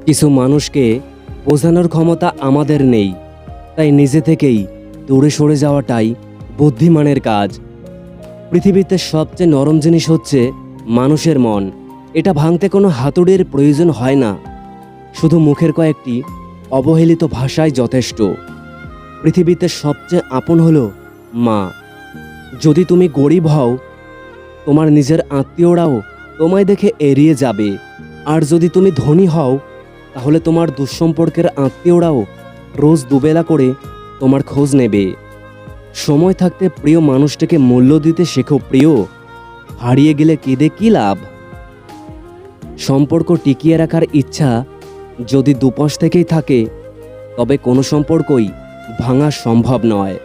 কিছু মানুষকে বোঝানোর ক্ষমতা আমাদের নেই, তাই নিজে থেকেই দূরে সরে যাওয়াটাই বুদ্ধিমানের কাজ। পৃথিবীতে সবচেয়ে নরম জিনিস হচ্ছে মানুষের মন। এটা ভাঙতে কোনো হাতুড়ির প্রয়োজন হয় না, শুধু মুখের কয়েকটি অবহেলিত ভাষাই যথেষ্ট। পৃথিবীতে সবচেয়ে আপন হলো মা। যদি তুমি গরিব হও, তোমার নিজের আত্মীয়রাও তোমায় দেখে এড়িয়ে যাবে। আর যদি তুমি ধনী হও, তাহলে তোমার দুঃসম্পর্কের আত্মীয়রাও রোজ দুবেলা করে তোমার খোঁজ নেবে। সময় থাকতে প্রিয় মানুষটাকে মূল্য দিতে শেখো প্রিয়, হারিয়ে গেলে কেঁদে কী লাভ। সম্পর্ক টিকিয়ে রাখার ইচ্ছা যদি দুপাশ থেকেই থাকে, তবে কোনো সম্পর্কই ভাঙা সম্ভব নয়।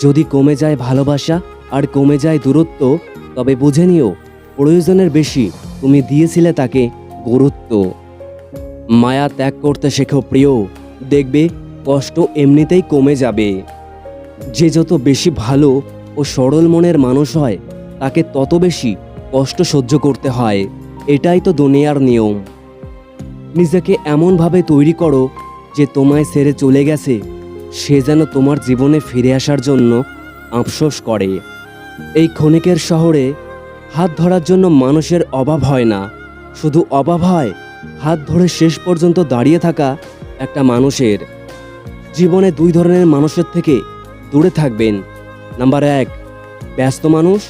যদি কমে যায় ভালোবাসা আর কমে যায় দূরত্ব, তবে বুঝে নিও প্রয়োজনের বেশি তুমি দিয়েছিলে তাকে গুরুত্ব। মায়া ত্যাগ করতে শেখো প্রিয়, দেখবে কষ্ট এমনিতেই কমে যাবে। যে যত বেশি ভালো ও সরল মনের মানুষ হয়, তাকে তত বেশি কষ্ট সহ্য করতে হয়। এটাই তো দুনিয়ার নিয়ম। নিজেকে এমনভাবে তৈরি করো যে তোমায় ছেড়ে চলে গেছে সে যেন তোমার জীবনে ফিরে আসার জন্য আফসোস করে। এই ক্ষণিকের শহরে হাত ধরার জন্য মানুষের অভাব হয় না, শুধু অভাব হয় হাত ধরে শেষ পর্যন্ত দাঁড়িয়ে থাকা একটা মানুষের। জীবনে দুই ধরনের মানুষের থেকে দূরে থাকবেন। নাম্বার 1 ব্যস্ত মানুষ,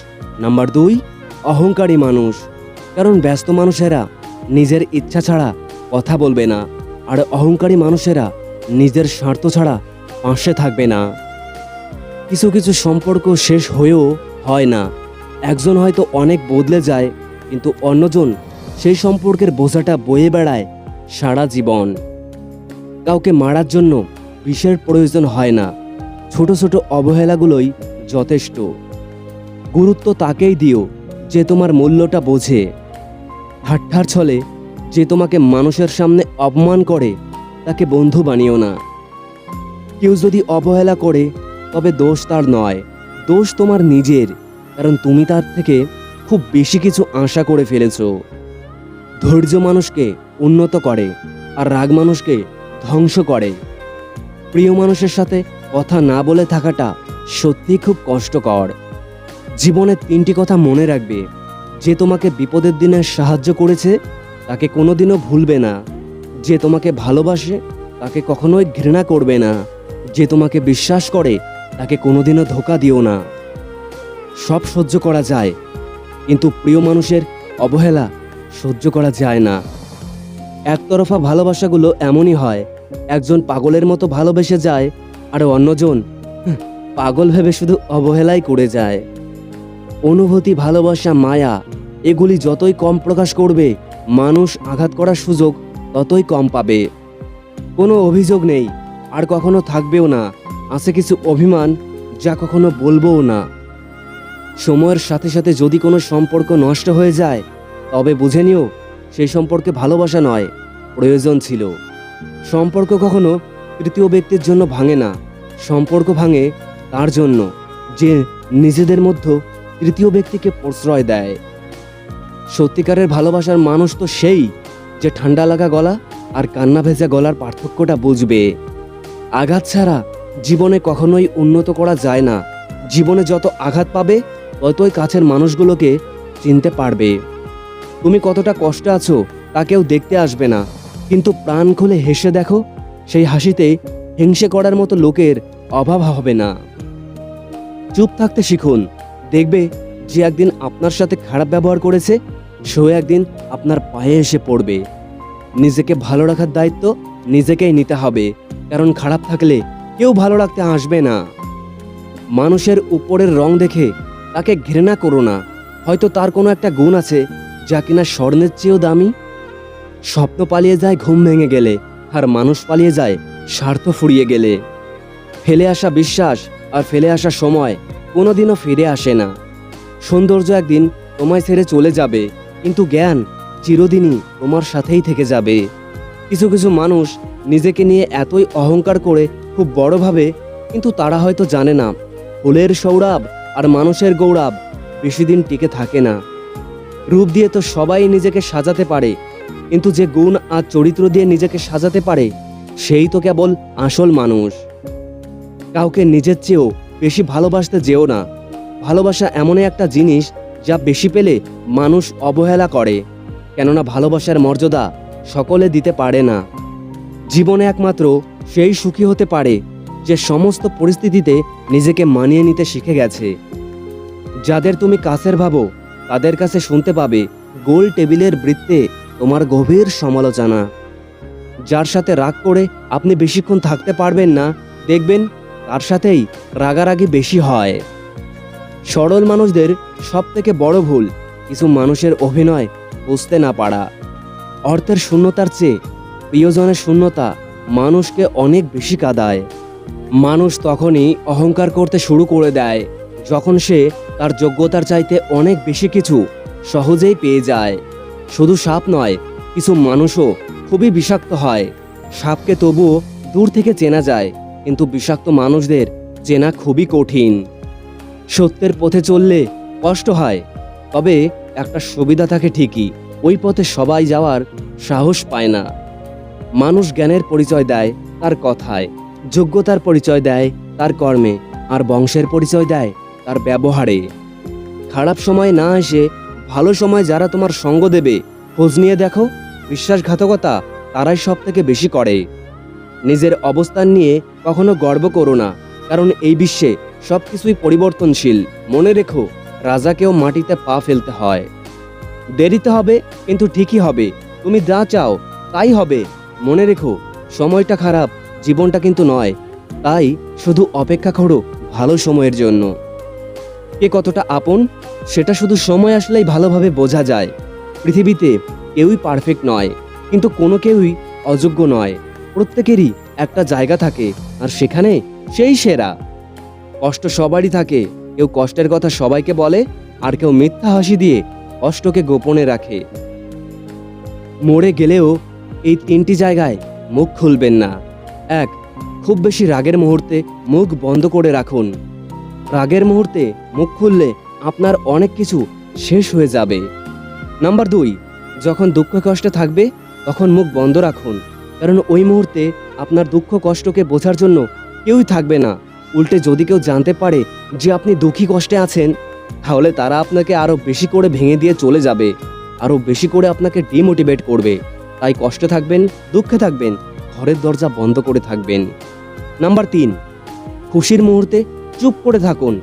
নাম্বার 2 অহংকারী মানুষ। কারণ ব্যস্ত মানুষেরা নিজের ইচ্ছা ছাড়া কথা বলবে না, আর অহংকারী মানুষেরা নিজের স্বার্থ ছাড়া পাশে থাকবে না। কিছু কিছু সম্পর্ক শেষ হয়েও হয় না। একজন হয়তো অনেক বদলে যায়, কিন্তু অন্যজন সেই সম্পর্কের বোঝাটা বয়ে বেড়ায় সারা জীবন। কাউকে মারার জন্য বিষের প্রয়োজন হয় না, ছোট ছোট অবহেলাগুলোই যথেষ্ট। গুরুত্ব তাকেই দিও যে তোমার মূল্যটা বোঝে। ঠাট্টার ছলে যে তোমাকে মানুষের সামনে অপমান করে, তাকে বন্ধু বানিও না। কেউ যদি অবহেলা করে, তবে দোষ তার নয়, দোষ তোমার নিজের। কারণ তুমি তার থেকে খুব বেশি কিছু আশা করে ফেলেছ। ধৈর্য মানুষকে উন্নত করে, আর রাগ মানুষকে ধ্বংস করে। প্রিয় মানুষের সাথে কথা না বলে থাকাটা সত্যিই খুব কষ্টকর। জীবনে 3টি কথা মনে রাখবে। যে তোমাকে বিপদের দিনে সাহায্য করেছে, তাকে কোনোদিনও ভুলবে না। যে তোমাকে ভালোবাসে, তাকে কখনোই ঘৃণা করবে না। যে তোমাকে বিশ্বাস করে, তাকে কোনোদিনও ধোঁকা দিও না। সব সহ্য করা যায়, কিন্তু প্রিয় মানুষের অবহেলা সহ্য করা যায় না। একতরফা ভালোবাসাগুলো এমনই হয়, একজন পাগলের মতো ভালোবেসে যায়, আর অন্যজন পাগল ভেবে শুধু অবহেলাই করে যায়। অনুভূতি, ভালোবাসা, মায়া এগুলি যতই কম প্রকাশ করবে, মানুষ আঘাত করার সুযোগ ততই কম পাবে। কোনো অভিযোগ নেই, আর কখনো থাকবেও না। আছে কিছু অভিমান, যা কখনো বলবোও না। সময়ের সাথে সাথে যদি কোনো সম্পর্ক নষ্ট হয়ে যায়, তবে বুঝে নিও সেই সম্পর্কে ভালোবাসা নয়, প্রয়োজন ছিল। সম্পর্ক কখনো তৃতীয় ব্যক্তির জন্য ভাঙে না, সম্পর্ক ভাঙে তার জন্য যে নিজেদের মধ্যে তৃতীয় ব্যক্তিকে প্রশ্রয় দেয়। সত্যিকারের ভালোবাসার মানুষ তো সেই যে ঠান্ডা লাগা গলা আর কান্না ভেজা গলার পার্থক্যটা বুঝবে। আঘাত ছাড়া জীবনে কখনোই উন্নত করা যায় না। জীবনে যত আঘাত পাবে, ততই কাছের মানুষগুলোকে চিনতে পারবে। তুমি কতটা কষ্টে আছো তা কেউ দেখতে আসবে না, কিন্তু প্রাণ খুলে হেসে দেখো, সেই হাসিতে হিংসে করার মতো লোকের অভাব হবে না। চুপ থাকতে শিখুন, দেখবে যে একদিন আপনার সাথে খারাপ ব্যবহার করেছে, সেও একদিন আপনার পায়ে এসে পড়বে। নিজেকে ভালো রাখার দায়িত্ব নিজেকেই নিতে হবে, কারণ খারাপ থাকলে কেউ ভালো রাখতে আসবে না। মানুষের উপরের রং দেখে তাকে ঘৃণা করো না, হয়তো তার কোনো একটা গুণ আছে যা কিনা স্বর্ণের চেয়েও দামি। স্বপ্ন পালিয়ে যায় ঘুম ভেঙে গেলে, আর মানুষ পালিয়ে যায় স্বার্থ ফুরিয়ে গেলে। ফেলে আসা বিশ্বাস আর ফেলে আসা সময় কোনোদিনও ফিরে আসে না। সৌন্দর্য একদিন তোমায় ছেড়ে চলে যাবে, কিন্তু জ্ঞান চিরদিনই তোমার সাথেই থেকে যাবে। কিছু কিছু মানুষ নিজেকে নিয়ে এতই অহংকার করে খুব বড় ভাবে, কিন্তু তারা হয়তো জানে না ফুলের সৌরভ আর মানুষের গৌরব বেশি দিন টিকে থাকে না। রূপ দিয়ে তো সবাই নিজেকে সাজাতে পারে, কিন্তু যে গুণ আর চরিত্র দিয়ে নিজেকে সাজাতে পারে সেই তো কেবল আসল মানুষ। কাউকে নিজের চেয়েও বেশি ভালোবাসতে যেও না। ভালোবাসা এমনই একটা জিনিস যা বেশি পেলে মানুষ অবহেলা করে, কেননা ভালোবাসার মর্যাদা সকলে দিতে পারে না। জীবনে একমাত্র সেই সুখী হতে পারে যে সমস্ত পরিস্থিতিতে নিজেকে মানিয়ে নিতে শিখে গেছে। যাদের তুমি কাছের ভাবো তাদের কাছে শুনতে পাবে গোল টেবিলের বৃত্তে তোমার গভীর সমালোচনা। যার সাথে রাগ করে আপনি বেশিক্ষণ থাকতে পারবেন না, দেখবেন তার সাথেই রাগারাগি বেশি হয়। সরল মানুষদের সবথেকে বড় ভুল কিছু মানুষের অভিনয় বুঝতে না পারা। অর্থের শূন্যতার চেয়ে প্রিয়জনের শূন্যতা মানুষকে অনেক বেশি কাঁদায়। মানুষ তখনই অহংকার করতে শুরু করে দেয় যখন সে তার যোগ্যতার চাইতে অনেক বেশি কিছু সহজেই পেয়ে যায়। শুধু সাপ নয়, কিছু মানুষও খুবই বিষাক্ত হয়। সাপকে তবুও দূর থেকে চেনা যায়, কিন্তু বিষাক্ত মানুষদের চেনা খুবই কঠিন। সত্যের পথে চললে কষ্ট হয়, তবে একটা সুবিধা থাকে ঠিকই, ওই পথে সবাই যাওয়ার সাহস পায় না। মানুষ জ্ঞানের পরিচয় দেয় তার কথায়, যোগ্যতার পরিচয় দেয় তার কর্মে, আর বংশের পরিচয় দেয় তার ব্যবহারে। খারাপ সময় না এসে ভালো সময় যারা তোমার সঙ্গ দেবে, খোঁজ নিয়ে দেখো, বিশ্বাসঘাতকতা তারাই সব থেকে বেশি করে। নিজের অবস্থান নিয়ে কখনো গর্ব করো না, কারণ এই বিশ্বে সব কিছুই পরিবর্তনশীল। মনে রেখো, রাজাকেও মাটিতে পা ফেলতে হয়। দেরিতে হবে কিন্তু ঠিকই হবে, তুমি যা চাও তাই হবে। মনে রেখো, সময়টা খারাপ, জীবনটা কিন্তু নয়। তাই শুধু অপেক্ষা করো ভালো সময়ের জন্য। কে কতটা আপন সেটা শুধু সময় আসলেই ভালোভাবে বোঝা যায়। পৃথিবীতে কেউই পারফেক্ট নয়, কিন্তু কোনো কেউই অযোগ্য নয়। প্রত্যেকেরই একটা জায়গা থাকে, আর সেখানে সেই সেরা। কষ্ট সবারই থাকে, কেউ কষ্টের কথা সবাইকে বলে, আর কেউ মিথ্যা হাসি দিয়ে কষ্টকে গোপনে রাখে। মরে গেলেও এই তিনটি জায়গায় মুখ খুলবেন না। 1. খুব বেশি রাগের মুহূর্তে মুখ বন্ধ করে রাখুন। রাগের মুহূর্তে মুখ খুললে আপনার অনেক কিছু শেষ হয়ে যাবে। নাম্বার 2. যখন দুঃখ কষ্টে থাকবে তখন মুখ বন্ধ রাখুন, কারণ ওই মুহূর্তে আপনার দুঃখ কষ্টকে বোঝার জন্য কেউই থাকবে না। উল্টে যদি কেউ জানতে পারে যে আপনি দুঃখী কষ্টে আছেন, তাহলে তারা আপনাকে আরও বেশি করে ভেঙে দিয়ে চলে যাবে, আরও বেশি করে আপনাকে ডিমোটিভেট করবে। তাই কষ্টে থাকবেন, দুঃখে থাকবেন, ঘরের দরজা বন্ধ করে থাকবেন। নাম্বার 3. খুশির মুহূর্তে চুপ করে থাকুন।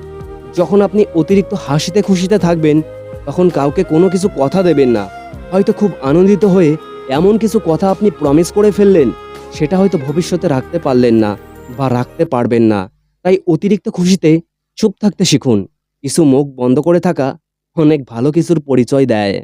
যখন আপনি অতিরিক্ত হাসিতে খুশিতে থাকবেন, তখন কাউকে কোনো কিছু কথা দেবেন না। হয়তো খুব আনন্দিত হয়ে এমন কিছু কথা আপনি প্রমিস করে ফেললেন, সেটা হয়তো ভবিষ্যতে রাখতে পারলেন না বা রাখতে পারবেন না। তাই অতিরিক্ত খুশিতে চুপ থাকতে শিখুন। কিছু মুখ বন্ধ করে থাকা অনেক ভালো কিছুর পরিচয় দেয়।